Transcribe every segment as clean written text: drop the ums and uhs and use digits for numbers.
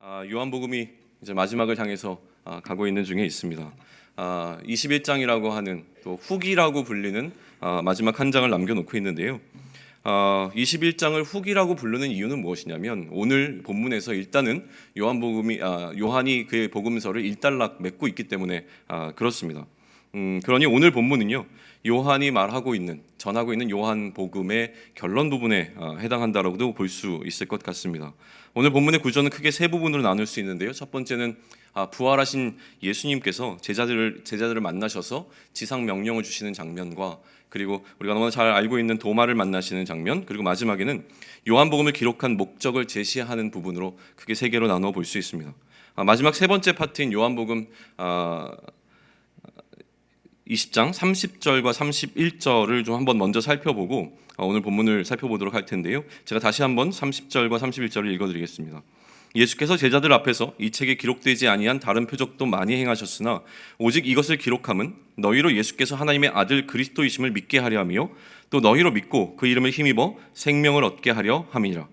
요한복음이 이제 마지막을 향해서 가고 있는 중에 있습니다. 21장이라고 하는 또 후기라고 불리는 마지막 한 장을 남겨놓고 있는데요. 21장을 후기라고 부르는 이유는 무엇이냐면 오늘 본문에서 일단은 요한이 그의 복음서를 일단락 맺고 있기 때문에 그렇습니다. 그러니 오늘 본문은요, 요한이 전하고 있는 요한복음의 결론 부분에 해당한다라고도 볼 수 있을 것 같습니다. 오늘 본문의 구조는 크게 세 부분으로 나눌 수 있는데요. 첫 번째는 부활하신 예수님께서 제자들을 만나셔서 지상 명령을 주시는 장면과, 그리고 우리가 너무나 잘 알고 있는 도마를 만나시는 장면, 그리고 마지막에는 요한복음을 기록한 목적을 제시하는 부분으로 크게 세 개로 나누어 볼 수 있습니다. 마지막 세 번째 파트인 요한복음 20장 30절과 31절을 좀 한번 먼저 살펴보고 오늘 본문을 살펴보도록 할 텐데요. 제가 다시 한번 30절과 31절을 읽어드리겠습니다. 예수께서 제자들 앞에서 이 책에 기록되지 아니한 다른 표적도 많이 행하셨으나 오직 이것을 기록함은 너희로 예수께서 하나님의 아들 그리스도이심을 믿게 하려 하며 또 너희로 믿고 그 이름을 힘입어 생명을 얻게 하려 함이라.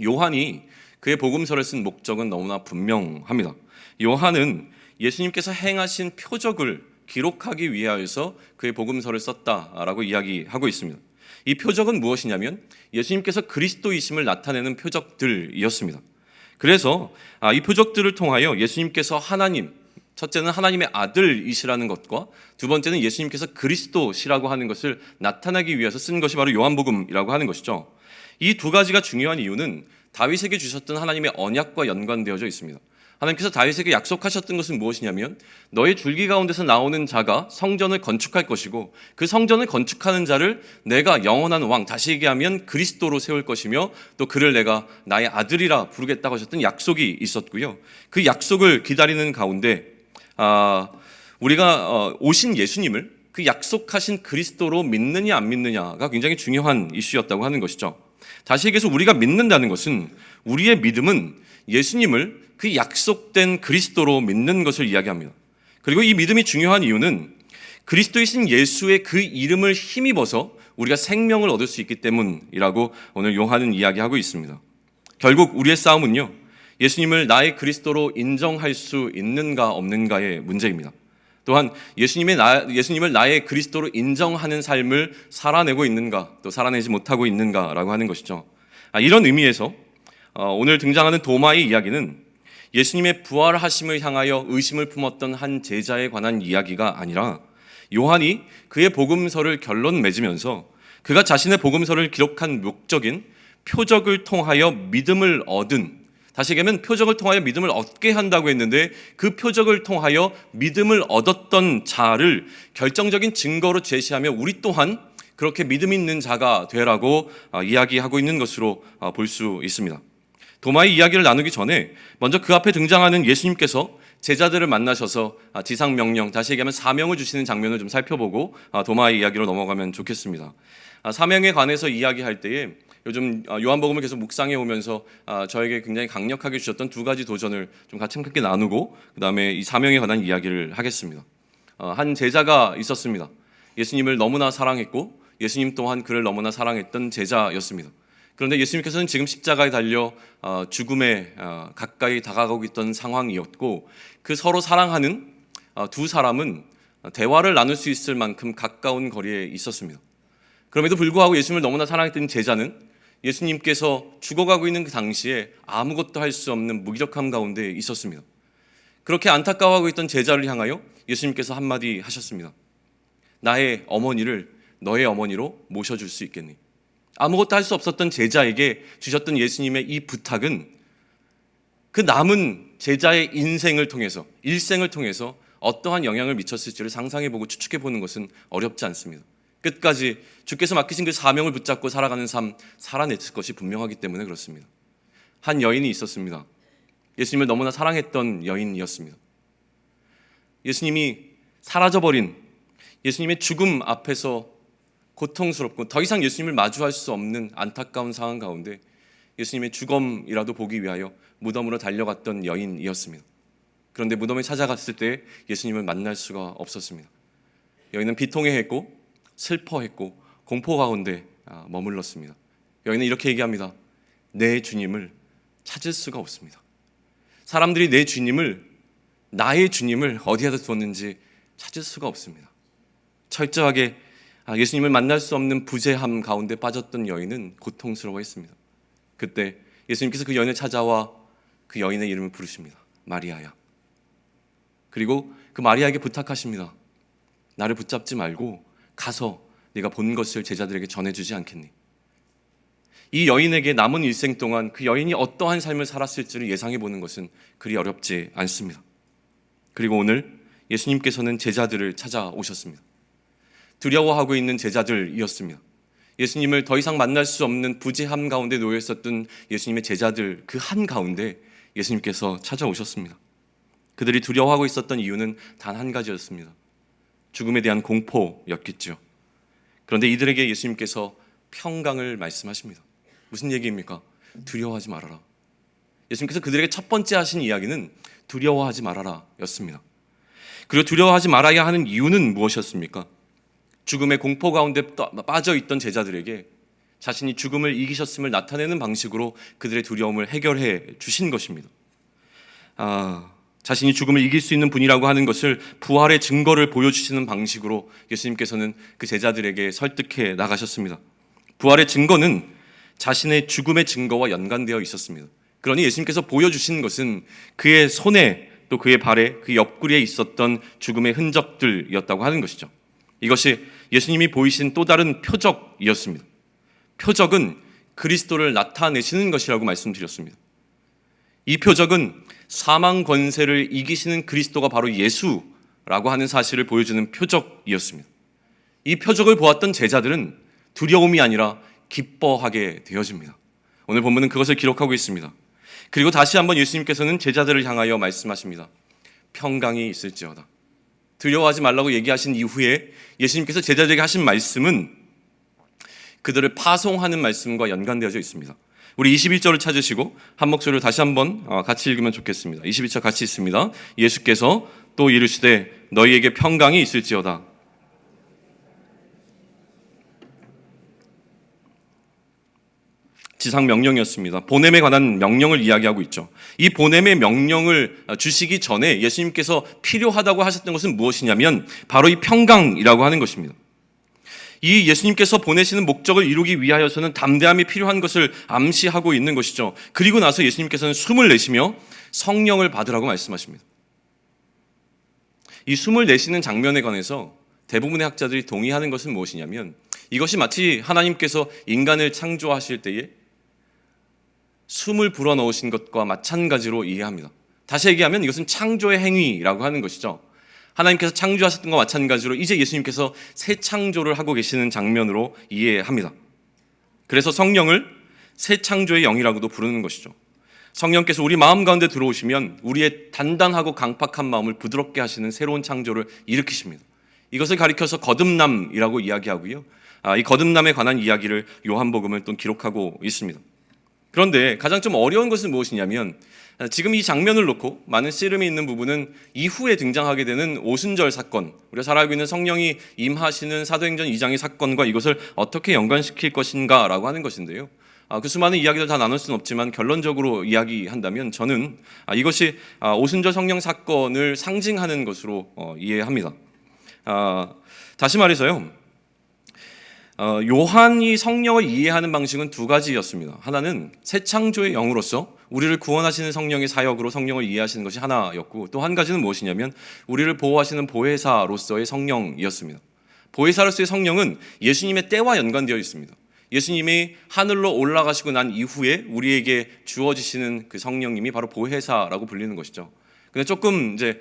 요한이 그의 복음서를 쓴 목적은 너무나 분명합니다. 요한은 예수님께서 행하신 표적을 기록하기 위하여서 그의 복음서를 썼다라고 이야기하고 있습니다. 이 표적은 무엇이냐면 예수님께서 그리스도이심을 나타내는 표적들이었습니다. 그래서 이 표적들을 통하여 예수님께서 첫째는 하나님의 아들이시라는 것과 두 번째는 예수님께서 그리스도시라고 하는 것을 나타내기 위해서 쓴 것이 바로 요한복음이라고 하는 것이죠. 이 두 가지가 중요한 이유는 다윗에게 주셨던 하나님의 언약과 연관되어져 있습니다. 하나님께서 다윗에게 약속하셨던 것은 무엇이냐면 너의 줄기 가운데서 나오는 자가 성전을 건축할 것이고 그 성전을 건축하는 자를 내가 영원한 왕, 다시 얘기하면 그리스도로 세울 것이며 또 그를 내가 나의 아들이라 부르겠다고 하셨던 약속이 있었고요. 그 약속을 기다리는 가운데 우리가 오신 예수님을 그 약속하신 그리스도로 믿느냐 안 믿느냐가 굉장히 중요한 이슈였다고 하는 것이죠. 다시 얘기해서 우리가 믿는다는 것은 우리의 믿음은 예수님을 그 약속된 그리스도로 믿는 것을 이야기합니다. 그리고 이 믿음이 중요한 이유는 그리스도이신 예수의 그 이름을 힘입어서 우리가 생명을 얻을 수 있기 때문이라고 오늘 요한은 이야기하고 있습니다. 결국 우리의 싸움은요, 예수님을 나의 그리스도로 인정할 수 있는가 없는가의 문제입니다. 또한 예수님을 나의 그리스도로 인정하는 삶을 살아내고 있는가, 또 살아내지 못하고 있는가라고 하는 것이죠. 이런 의미에서 오늘 등장하는 도마의 이야기는 예수님의 부활하심을 향하여 의심을 품었던 한 제자에 관한 이야기가 아니라 요한이 그의 복음서를 결론 맺으면서 그가 자신의 복음서를 기록한 목적인 표적을 통하여 믿음을 얻은, 다시 얘기하면 표적을 통하여 믿음을 얻게 한다고 했는데 그 표적을 통하여 믿음을 얻었던 자를 결정적인 증거로 제시하며 우리 또한 그렇게 믿음 있는 자가 되라고 이야기하고 있는 것으로 볼 수 있습니다. 도마의 이야기를 나누기 전에 먼저 그 앞에 등장하는 예수님께서 제자들을 만나셔서 지상 명령, 다시 얘기하면 사명을 주시는 장면을 좀 살펴보고 도마의 이야기로 넘어가면 좋겠습니다. 사명에 관해서 이야기할 때에 요즘 요한복음을 계속 묵상해 오면서 저에게 굉장히 강력하게 주셨던 두 가지 도전을 좀 같이 함께 나누고 그 다음에 이 사명에 관한 이야기를 하겠습니다. 한 제자가 있었습니다. 예수님을 너무나 사랑했고 예수님 또한 그를 너무나 사랑했던 제자였습니다. 그런데 예수님께서는 지금 십자가에 달려 죽음에 가까이 다가가고 있던 상황이었고 그 서로 사랑하는 두 사람은 대화를 나눌 수 있을 만큼 가까운 거리에 있었습니다. 그럼에도 불구하고 예수님을 너무나 사랑했던 제자는 예수님께서 죽어가고 있는 그 당시에 아무것도 할 수 없는 무기력함 가운데 있었습니다. 그렇게 안타까워하고 있던 제자를 향하여 예수님께서 한마디 하셨습니다. 나의 어머니를 너의 어머니로 모셔줄 수 있겠니? 아무것도 할 수 없었던 제자에게 주셨던 예수님의 이 부탁은 그 남은 제자의 일생을 통해서 어떠한 영향을 미쳤을지를 상상해보고 추측해보는 것은 어렵지 않습니다. 끝까지 주께서 맡기신 그 사명을 붙잡고 살아가는 삶, 살아냈을 것이 분명하기 때문에 그렇습니다. 한 여인이 있었습니다. 예수님을 너무나 사랑했던 여인이었습니다. 예수님이 사라져버린 예수님의 죽음 앞에서 고통스럽고 더 이상 예수님을 마주할 수 없는 안타까운 상황 가운데 예수님의 죽음이라도 보기 위하여 무덤으로 달려갔던 여인이었습니다. 그런데 무덤에 찾아갔을 때 예수님을 만날 수가 없었습니다. 여인은 비통해했고 슬퍼했고 공포 가운데 머물렀습니다. 여인은 이렇게 얘기합니다. 내 주님을 찾을 수가 없습니다. 사람들이 내 주님을, 나의 주님을 어디에다 두었는지 찾을 수가 없습니다. 철저하게 예수님을 만날 수 없는 부재함 가운데 빠졌던 여인은 고통스러워했습니다. 그때 예수님께서 그 여인을 찾아와 그 여인의 이름을 부르십니다. 마리아야. 그리고 그 마리아에게 부탁하십니다. 나를 붙잡지 말고 가서 네가 본 것을 제자들에게 전해주지 않겠니? 이 여인에게 남은 일생 동안 그 여인이 어떠한 삶을 살았을지를 예상해 보는 것은 그리 어렵지 않습니다. 그리고 오늘 예수님께서는 제자들을 찾아오셨습니다. 두려워하고 있는 제자들이었습니다. 예수님을 더 이상 만날 수 없는 부재함 가운데 놓여 있었던 예수님의 제자들 그 한가운데 예수님께서 찾아오셨습니다. 그들이 두려워하고 있었던 이유는 단 한 가지였습니다. 죽음에 대한 공포였겠죠. 그런데 이들에게 예수님께서 평강을 말씀하십니다. 무슨 얘기입니까? 두려워하지 말아라. 예수님께서 그들에게 첫 번째 하신 이야기는 두려워하지 말아라 였습니다. 그리고 두려워하지 말아야 하는 이유는 무엇이었습니까? 죽음의 공포 가운데 빠져있던 제자들에게 자신이 죽음을 이기셨음을 나타내는 방식으로 그들의 두려움을 해결해 주신 것입니다. 자신이 죽음을 이길 수 있는 분이라고 하는 것을 부활의 증거를 보여주시는 방식으로 예수님께서는 그 제자들에게 설득해 나가셨습니다. 부활의 증거는 자신의 죽음의 증거와 연관되어 있었습니다. 그러니 예수님께서 보여주신 것은 그의 손에 또 그의 발에 그 옆구리에 있었던 죽음의 흔적들이었다고 하는 것이죠. 이것이 예수님이 보이신 또 다른 표적이었습니다. 표적은 그리스도를 나타내시는 것이라고 말씀드렸습니다. 이 표적은 사망 권세를 이기시는 그리스도가 바로 예수라고 하는 사실을 보여주는 표적이었습니다. 이 표적을 보았던 제자들은 두려움이 아니라 기뻐하게 되어집니다. 오늘 본문은 그것을 기록하고 있습니다. 그리고 다시 한번 예수님께서는 제자들을 향하여 말씀하십니다. 평강이 있을지어다. 두려워하지 말라고 얘기하신 이후에 예수님께서 제자들에게 하신 말씀은 그들을 파송하는 말씀과 연관되어져 있습니다. 우리 21절을 찾으시고 한 목소리로 다시 한번 같이 읽으면 좋겠습니다. 21절 같이 있습니다. 예수께서 또 이르시되 너희에게 평강이 있을지어다. 지상 명령이었습니다. 보냄에 관한 명령을 이야기하고 있죠. 이 보냄의 명령을 주시기 전에 예수님께서 필요하다고 하셨던 것은 무엇이냐면 바로 이 평강이라고 하는 것입니다. 이 예수님께서 보내시는 목적을 이루기 위하여서는 담대함이 필요한 것을 암시하고 있는 것이죠. 그리고 나서 예수님께서는 숨을 내쉬며 성령을 받으라고 말씀하십니다. 이 숨을 내쉬는 장면에 관해서 대부분의 학자들이 동의하는 것은 무엇이냐면 이것이 마치 하나님께서 인간을 창조하실 때에 숨을 불어넣으신 것과 마찬가지로 이해합니다. 다시 얘기하면 이것은 창조의 행위라고 하는 것이죠. 하나님께서 창조하셨던 것과 마찬가지로 이제 예수님께서 새 창조를 하고 계시는 장면으로 이해합니다. 그래서 성령을 새 창조의 영이라고도 부르는 것이죠. 성령께서 우리 마음 가운데 들어오시면 우리의 단단하고 강팍한 마음을 부드럽게 하시는 새로운 창조를 일으키십니다. 이것을 가리켜서 거듭남이라고 이야기하고요. 이 거듭남에 관한 이야기를 요한복음을 또 기록하고 있습니다. 그런데 가장 좀 어려운 것은 무엇이냐면 지금 이 장면을 놓고 많은 씨름이 있는 부분은 이후에 등장하게 되는 오순절 사건, 우리가 잘 알고 있는 성령이 임하시는 사도행전 2장의 사건과 이것을 어떻게 연관시킬 것인가 라고 하는 것인데요. 그 수많은 이야기를 다 나눌 수는 없지만 결론적으로 이야기한다면 저는 이것이 오순절 성령 사건을 상징하는 것으로 이해합니다. 다시 말해서요, 요한이 성령을 이해하는 방식은 두 가지였습니다. 하나는 새 창조의 영으로서 우리를 구원하시는 성령의 사역으로 성령을 이해하시는 것이 하나였고, 또 한 가지는 무엇이냐면 우리를 보호하시는 보혜사로서의 성령이었습니다. 보혜사로서의 성령은 예수님의 때와 연관되어 있습니다. 예수님이 하늘로 올라가시고 난 이후에 우리에게 주어지시는 그 성령님이 바로 보혜사라고 불리는 것이죠. 근데 조금 이제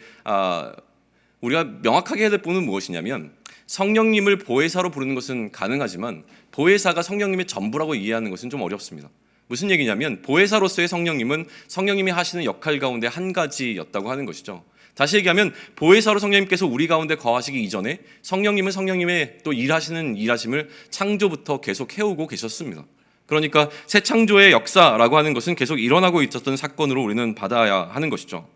우리가 명확하게 해야 될 부분은 무엇이냐면 성령님을 보혜사로 부르는 것은 가능하지만 보혜사가 성령님의 전부라고 이해하는 것은 좀 어렵습니다. 무슨 얘기냐면 보혜사로서의 성령님은 성령님이 하시는 역할 가운데 한 가지였다고 하는 것이죠. 다시 얘기하면 보혜사로 성령님께서 우리 가운데 거하시기 이전에 성령님은 성령님의 또 일하심을 창조부터 계속 해오고 계셨습니다. 그러니까 새 창조의 역사라고 하는 것은 계속 일어나고 있었던 사건으로 우리는 받아야 하는 것이죠.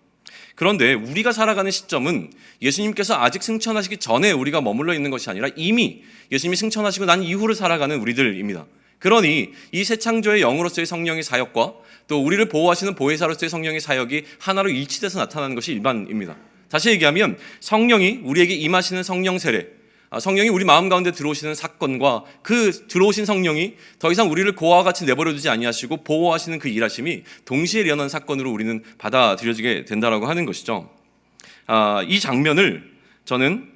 그런데 우리가 살아가는 시점은 예수님께서 아직 승천하시기 전에 우리가 머물러 있는 것이 아니라 이미 예수님이 승천하시고 난 이후를 살아가는 우리들입니다. 그러니 이 새 창조의 영으로서의 성령의 사역과 또 우리를 보호하시는 보혜사로서의 성령의 사역이 하나로 일치돼서 나타나는 것이 일반입니다. 다시 얘기하면 성령이 우리에게 임하시는 성령 세례, 성령이 우리 마음 가운데 들어오시는 사건과 그 들어오신 성령이 더 이상 우리를 고아와 같이 내버려 두지 아니하시고 보호하시는 그 일하심이 동시에 일어난 사건으로 우리는 받아들여지게 된다라고 하는 것이죠. 이 장면을 저는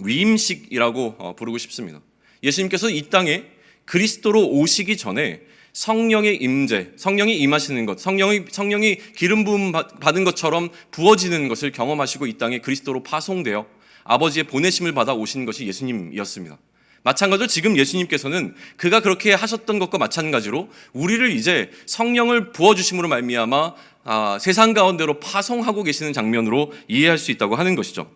위임식이라고 부르고 싶습니다. 예수님께서 이 땅에 그리스도로 오시기 전에 성령의 임재, 성령이 임하시는 것, 성령이 기름 부음 받은 것처럼 부어지는 것을 경험하시고 이 땅에 그리스도로 파송되어 아버지의 보내심을 받아 오신 것이 예수님이었습니다. 마찬가지로 지금 예수님께서는 그가 그렇게 하셨던 것과 마찬가지로 우리를 이제 성령을 부어주심으로 말미암아 세상 가운데로 파송하고 계시는 장면으로 이해할 수 있다고 하는 것이죠.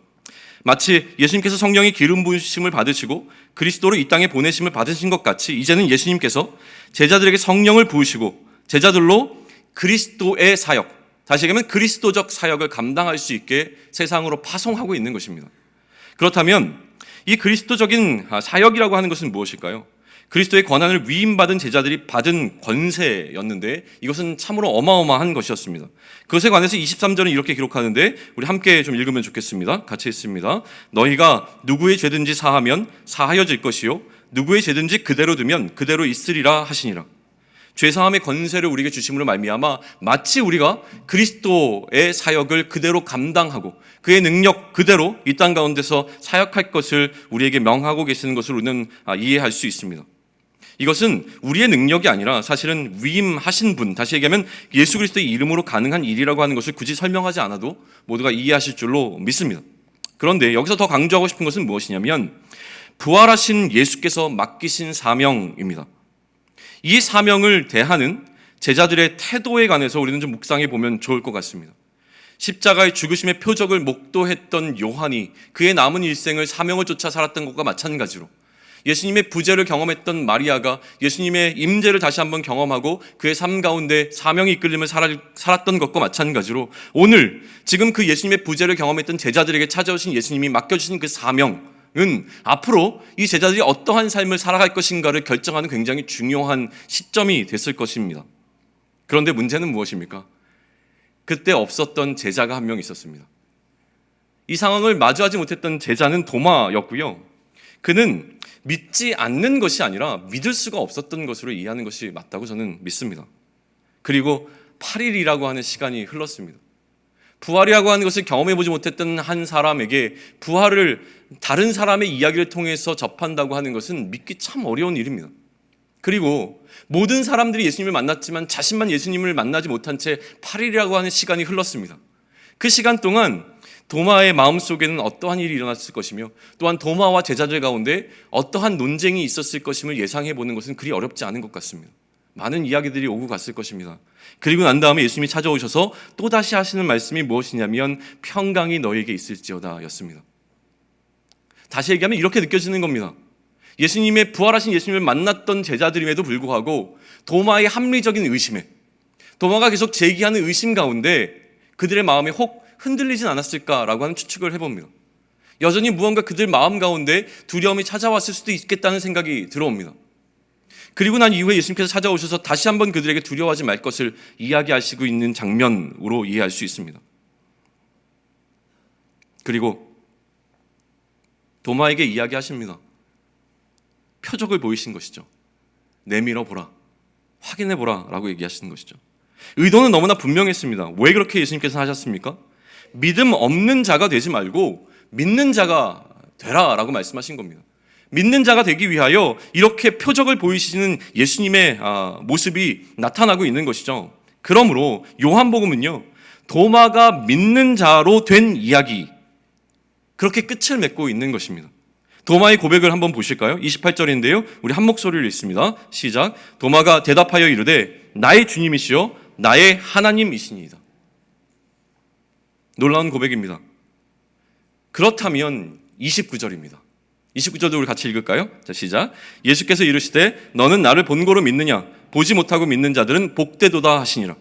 마치 예수님께서 성령의 기름 부으심을 받으시고 그리스도로 이 땅에 보내심을 받으신 것 같이 이제는 예수님께서 제자들에게 성령을 부으시고 제자들로 그리스도의 사역, 다시 얘기하면 그리스도적 사역을 감당할 수 있게 세상으로 파송하고 있는 것입니다. 그렇다면 이 그리스도적인 사역이라고 하는 것은 무엇일까요? 그리스도의 권한을 위임받은 제자들이 받은 권세였는데 이것은 참으로 어마어마한 것이었습니다. 그것에 관해서 23절은 이렇게 기록하는데 우리 함께 좀 읽으면 좋겠습니다. 같이 읽습니다. 너희가 누구의 죄든지 사하면 사하여질 것이요 누구의 죄든지 그대로 두면 그대로 있으리라 하시니라. 죄사함의 권세를 우리에게 주심으로 말미암아 마치 우리가 그리스도의 사역을 그대로 감당하고 그의 능력 그대로 이 땅 가운데서 사역할 것을 우리에게 명하고 계시는 것을 우리는 이해할 수 있습니다. 이것은 우리의 능력이 아니라 사실은 위임하신 분, 다시 얘기하면 예수 그리스도의 이름으로 가능한 일이라고 하는 것을 굳이 설명하지 않아도 모두가 이해하실 줄로 믿습니다. 그런데 여기서 더 강조하고 싶은 것은 무엇이냐면 부활하신 예수께서 맡기신 사명입니다. 이 사명을 대하는 제자들의 태도에 관해서 우리는 좀 묵상해 보면 좋을 것 같습니다. 십자가의 죽으심의 표적을 목도했던 요한이 그의 남은 일생을 사명을 쫓아 살았던 것과 마찬가지로 예수님의 부재를 경험했던 마리아가 예수님의 임재를 다시 한번 경험하고 그의 삶 가운데 사명이 이끌림을 살았던 것과 마찬가지로 오늘 지금 그 예수님의 부재를 경험했던 제자들에게 찾아오신 예수님이 맡겨주신 그 사명은 앞으로 이 제자들이 어떠한 삶을 살아갈 것인가를 결정하는 굉장히 중요한 시점이 됐을 것입니다. 그런데 문제는 무엇입니까? 그때 없었던 제자가 한 명 있었습니다. 이 상황을 마주하지 못했던 제자는 도마였고요. 그는 믿지 않는 것이 아니라 믿을 수가 없었던 것으로 이해하는 것이 맞다고 저는 믿습니다. 그리고 8일이라고 하는 시간이 흘렀습니다. 부활이라고 하는 것을 경험해보지 못했던 한 사람에게 부활을 다른 사람의 이야기를 통해서 접한다고 하는 것은 믿기 참 어려운 일입니다. 그리고 모든 사람들이 예수님을 만났지만 자신만 예수님을 만나지 못한 채 8일이라고 하는 시간이 흘렀습니다. 그 시간 동안 도마의 마음속에는 어떠한 일이 일어났을 것이며 또한 도마와 제자들 가운데 어떠한 논쟁이 있었을 것임을 예상해보는 것은 그리 어렵지 않은 것 같습니다. 많은 이야기들이 오고 갔을 것입니다. 그리고 난 다음에 예수님이 찾아오셔서 또다시 하시는 말씀이 무엇이냐면 평강이 너에게 있을지어다 였습니다. 다시 얘기하면 이렇게 느껴지는 겁니다. 예수님의 부활하신 예수님을 만났던 제자들임에도 불구하고 도마의 합리적인 의심에 도마가 계속 제기하는 의심 가운데 그들의 마음이 혹 흔들리진 않았을까라고 하는 추측을 해봅니다. 여전히 무언가 그들 마음 가운데 두려움이 찾아왔을 수도 있겠다는 생각이 들어옵니다. 그리고 난 이후에 예수님께서 찾아오셔서 다시 한번 그들에게 두려워하지 말 것을 이야기하시고 있는 장면으로 이해할 수 있습니다. 그리고 도마에게 이야기하십니다. 표적을 보이신 것이죠. 내밀어 보라, 확인해 보라 라고 얘기하시는 것이죠. 의도는 너무나 분명했습니다. 왜 그렇게 예수님께서 하셨습니까? 믿음 없는 자가 되지 말고 믿는 자가 되라 라고 말씀하신 겁니다. 믿는 자가 되기 위하여 이렇게 표적을 보이시는 예수님의 모습이 나타나고 있는 것이죠. 그러므로 요한복음은요, 도마가 믿는 자로 된 이야기, 그렇게 끝을 맺고 있는 것입니다. 도마의 고백을 한번 보실까요? 28절인데요. 우리 한 목소리를 읽습니다. 시작. 도마가 대답하여 이르되 나의 주님이시여 나의 하나님이시니이다. 놀라운 고백입니다. 그렇다면 29절입니다. 29절도 우리 같이 읽을까요? 자, 시작. 예수께서 이르시되 너는 나를 본고로 믿느냐? 보지 못하고 믿는 자들은 복되도다 하시니라.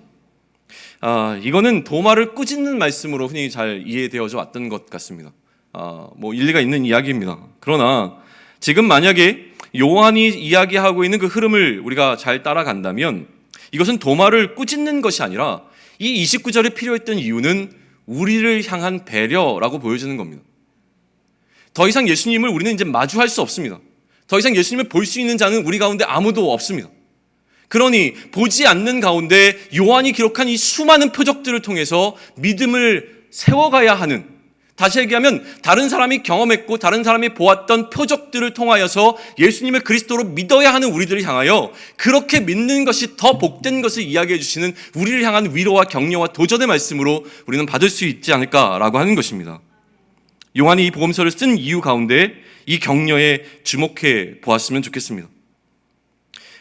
이거는 도마를 꾸짖는 말씀으로 흔히 잘 이해되어져 왔던 것 같습니다. 일리가 있는 이야기입니다. 그러나 지금 만약에 요한이 이야기하고 있는 그 흐름을 우리가 잘 따라간다면 이것은 도마를 꾸짖는 것이 아니라 이 29절에 필요했던 이유는 우리를 향한 배려라고 보여주는 겁니다. 더 이상 예수님을 우리는 이제 마주할 수 없습니다. 더 이상 예수님을 볼 수 있는 자는 우리 가운데 아무도 없습니다. 그러니 보지 않는 가운데 요한이 기록한 이 수많은 표적들을 통해서 믿음을 세워가야 하는, 다시 얘기하면 다른 사람이 경험했고 다른 사람이 보았던 표적들을 통하여서 예수님을 그리스도로 믿어야 하는 우리들을 향하여 그렇게 믿는 것이 더 복된 것을 이야기해 주시는 우리를 향한 위로와 격려와 도전의 말씀으로 우리는 받을 수 있지 않을까라고 하는 것입니다. 요한이 이 복음서를 쓴 이유 가운데 이 격려에 주목해 보았으면 좋겠습니다.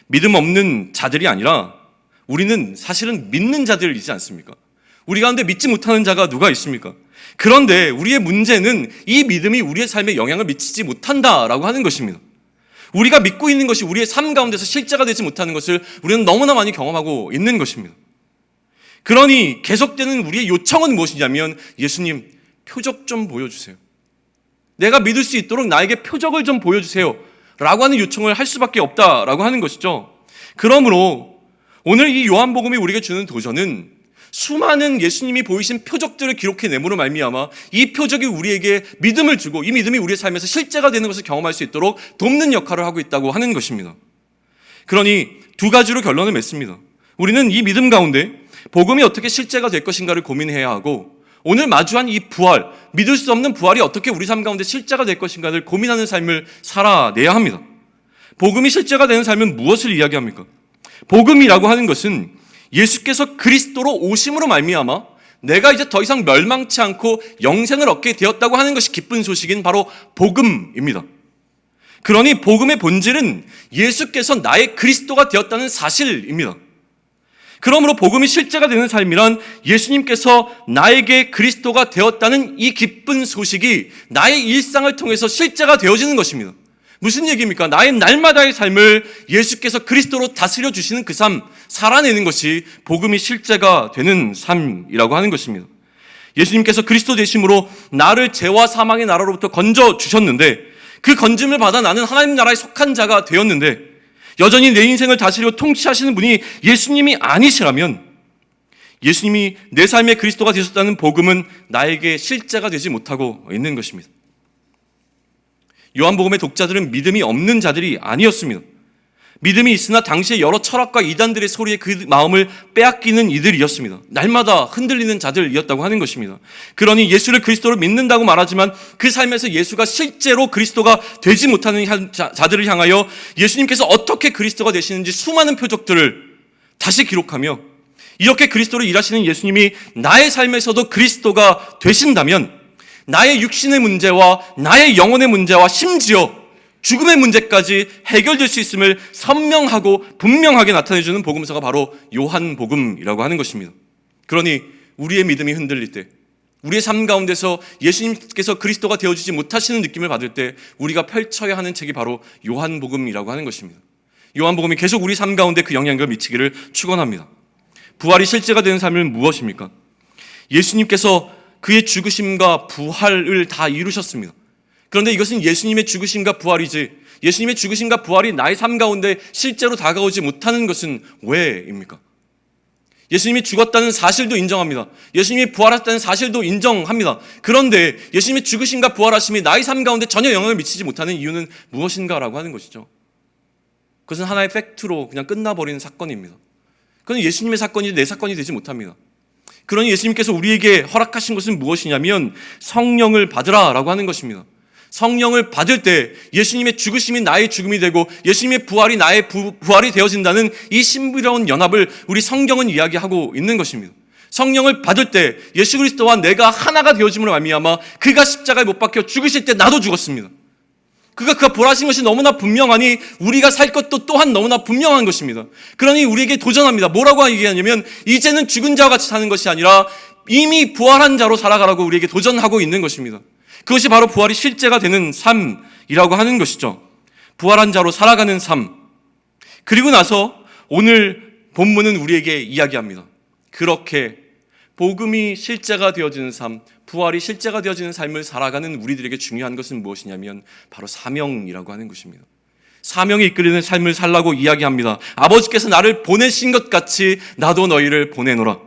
믿음 없는 자들이 아니라 우리는 사실은 믿는 자들이지 않습니까? 우리 가운데 믿지 못하는 자가 누가 있습니까? 그런데 우리의 문제는 이 믿음이 우리의 삶에 영향을 미치지 못한다라고 하는 것입니다. 우리가 믿고 있는 것이 우리의 삶 가운데서 실제가 되지 못하는 것을 우리는 너무나 많이 경험하고 있는 것입니다. 그러니 계속되는 우리의 요청은 무엇이냐면 예수님, 표적 좀 보여주세요. 내가 믿을 수 있도록 나에게 표적을 좀 보여주세요 라고 하는 요청을 할 수밖에 없다라고 하는 것이죠. 그러므로 오늘 이 요한복음이 우리에게 주는 도전은 수많은 예수님이 보이신 표적들을 기록해내므로 말미암아 이 표적이 우리에게 믿음을 주고 이 믿음이 우리의 삶에서 실제가 되는 것을 경험할 수 있도록 돕는 역할을 하고 있다고 하는 것입니다. 그러니 두 가지로 결론을 맺습니다. 우리는 이 믿음 가운데 복음이 어떻게 실제가 될 것인가를 고민해야 하고 오늘 마주한 이 부활, 믿을 수 없는 부활이 어떻게 우리 삶 가운데 실제가 될 것인가를 고민하는 삶을 살아내야 합니다. 복음이 실제가 되는 삶은 무엇을 이야기합니까? 복음이라고 하는 것은 예수께서 그리스도로 오심으로 말미암아 내가 이제 더 이상 멸망치 않고 영생을 얻게 되었다고 하는 것이 기쁜 소식인 바로 복음입니다. 그러니 복음의 본질은 예수께서 나의 그리스도가 되었다는 사실입니다. 그러므로 복음이 실제가 되는 삶이란 예수님께서 나에게 그리스도가 되었다는 이 기쁜 소식이 나의 일상을 통해서 실제가 되어지는 것입니다. 무슨 얘기입니까? 나의 날마다의 삶을 예수께서 그리스도로 다스려 주시는 그 삶, 살아내는 것이 복음이 실제가 되는 삶이라고 하는 것입니다. 예수님께서 그리스도 되심으로 나를 죄와 사망의 나라로부터 건져 주셨는데 그 건짐을 받아 나는 하나님 나라에 속한 자가 되었는데 여전히 내 인생을 다스리고 통치하시는 분이 예수님이 아니시라면 예수님이 내 삶의 그리스도가 되셨다는 복음은 나에게 실제가 되지 못하고 있는 것입니다. 요한복음의 독자들은 믿음이 없는 자들이 아니었습니다. 믿음이 있으나 당시의 여러 철학과 이단들의 소리에 그 마음을 빼앗기는 이들이었습니다. 날마다 흔들리는 자들이었다고 하는 것입니다. 그러니 예수를 그리스도로 믿는다고 말하지만 그 삶에서 예수가 실제로 그리스도가 되지 못하는 자들을 향하여 예수님께서 어떻게 그리스도가 되시는지 수많은 표적들을 다시 기록하며 이렇게 그리스도로 일하시는 예수님이 나의 삶에서도 그리스도가 되신다면 나의 육신의 문제와 나의 영혼의 문제와 심지어 죽음의 문제까지 해결될 수 있음을 선명하고 분명하게 나타내주는 복음서가 바로 요한복음이라고 하는 것입니다. 그러니 우리의 믿음이 흔들릴 때, 우리의 삶 가운데서 예수님께서 그리스도가 되어주지 못하시는 느낌을 받을 때 우리가 펼쳐야 하는 책이 바로 요한복음이라고 하는 것입니다. 요한복음이 계속 우리 삶 가운데 그 영향력을 미치기를 축원합니다. 부활이 실제가 되는 삶은 무엇입니까? 예수님께서 그의 죽으심과 부활을 다 이루셨습니다. 그런데 이것은 예수님의 죽으심과 부활이지 예수님의 죽으심과 부활이 나의 삶 가운데 실제로 다가오지 못하는 것은 왜입니까? 예수님이 죽었다는 사실도 인정합니다. 예수님이 부활하셨다는 사실도 인정합니다. 그런데 예수님의 죽으심과 부활하심이 나의 삶 가운데 전혀 영향을 미치지 못하는 이유는 무엇인가라고 하는 것이죠. 그것은 하나의 팩트로 그냥 끝나버리는 사건입니다. 그건 예수님의 사건이 내 사건이 되지 못합니다. 그러니 예수님께서 우리에게 허락하신 것은 무엇이냐면 성령을 받으라라고 하는 것입니다. 성령을 받을 때 예수님의 죽으심이 나의 죽음이 되고 예수님의 부활이 나의 부활이 되어진다는 이 신비로운 연합을 우리 성경은 이야기하고 있는 것입니다. 성령을 받을 때 예수 그리스도와 내가 하나가 되어짐으로 말미암아 그가 십자가에 못 박혀 죽으실 때 나도 죽었습니다. 그가 부활하신 것이 너무나 분명하니 우리가 살 것도 또한 너무나 분명한 것입니다. 그러니 우리에게 도전합니다. 뭐라고 얘기하냐면 이제는 죽은 자와 같이 사는 것이 아니라 이미 부활한 자로 살아가라고 우리에게 도전하고 있는 것입니다. 그것이 바로 부활이 실제가 되는 삶이라고 하는 것이죠. 부활한 자로 살아가는 삶. 그리고 나서 오늘 본문은 우리에게 이야기합니다. 그렇게 복음이 실제가 되어지는 삶, 부활이 실제가 되어지는 삶을 살아가는 우리들에게 중요한 것은 무엇이냐면 바로 사명이라고 하는 것입니다. 사명이 이끌리는 삶을 살라고 이야기합니다. 아버지께서 나를 보내신 것 같이 나도 너희를 보내노라.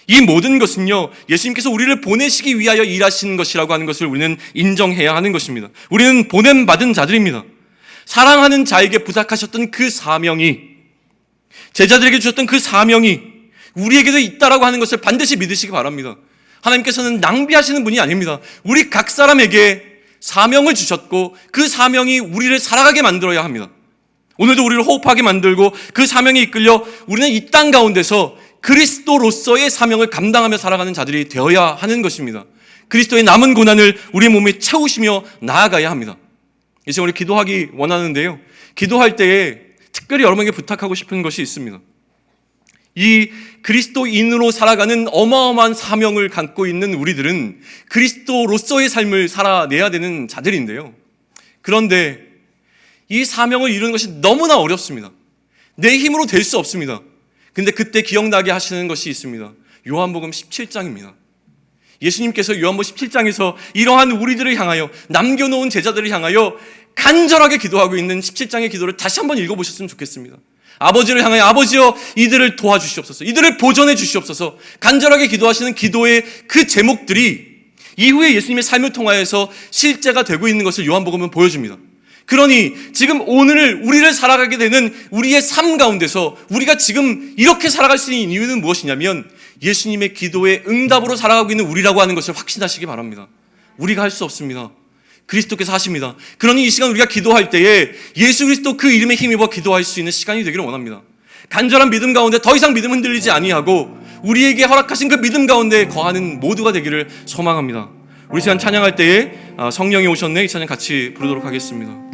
이 모든 것은요, 예수님께서 우리를 보내시기 위하여 일하신 것이라고 하는 것을 우리는 인정해야 하는 것입니다. 우리는 보냄받은 자들입니다. 사랑하는 자에게 부탁하셨던 그 사명이, 제자들에게 주셨던 그 사명이 우리에게도 있다라고 하는 것을 반드시 믿으시기 바랍니다. 하나님께서는 낭비하시는 분이 아닙니다. 우리 각 사람에게 사명을 주셨고 그 사명이 우리를 살아가게 만들어야 합니다. 오늘도 우리를 호흡하게 만들고 그 사명에 이끌려 우리는 이 땅 가운데서 그리스도로서의 사명을 감당하며 살아가는 자들이 되어야 하는 것입니다. 그리스도의 남은 고난을 우리 몸에 채우시며 나아가야 합니다. 이제 우리 기도하기 원하는데요, 기도할 때에 특별히 여러분에게 부탁하고 싶은 것이 있습니다. 이 그리스도인으로 살아가는 어마어마한 사명을 갖고 있는 우리들은 그리스도로서의 삶을 살아내야 되는 자들인데요, 그런데 이 사명을 이루는 것이 너무나 어렵습니다. 내 힘으로 될 수 없습니다. 근데 그때 기억나게 하시는 것이 있습니다. 요한복음 17장입니다. 예수님께서 요한복음 17장에서 이러한 우리들을 향하여, 남겨놓은 제자들을 향하여 간절하게 기도하고 있는 17장의 기도를 다시 한번 읽어보셨으면 좋겠습니다. 아버지를 향하여 아버지여 이들을 도와주시옵소서, 이들을 보존해 주시옵소서, 간절하게 기도하시는 기도의 그 제목들이 이후에 예수님의 삶을 통하여서 실제가 되고 있는 것을 요한복음은 보여줍니다. 그러니 지금 오늘 우리를 살아가게 되는 우리의 삶 가운데서 우리가 지금 이렇게 살아갈 수 있는 이유는 무엇이냐면 예수님의 기도의 응답으로 살아가고 있는 우리라고 하는 것을 확신하시기 바랍니다. 우리가 할 수 없습니다. 그리스도께서 하십니다. 그러니 이 시간 우리가 기도할 때에 예수 그리스도 그 이름에 힘입어 기도할 수 있는 시간이 되기를 원합니다. 간절한 믿음 가운데 더 이상 믿음 흔들리지 아니하고 우리에게 허락하신 그 믿음 가운데 거하는 모두가 되기를 소망합니다. 우리 시간 찬양할 때에 성령이 오셨네, 이 찬양 같이 부르도록 하겠습니다.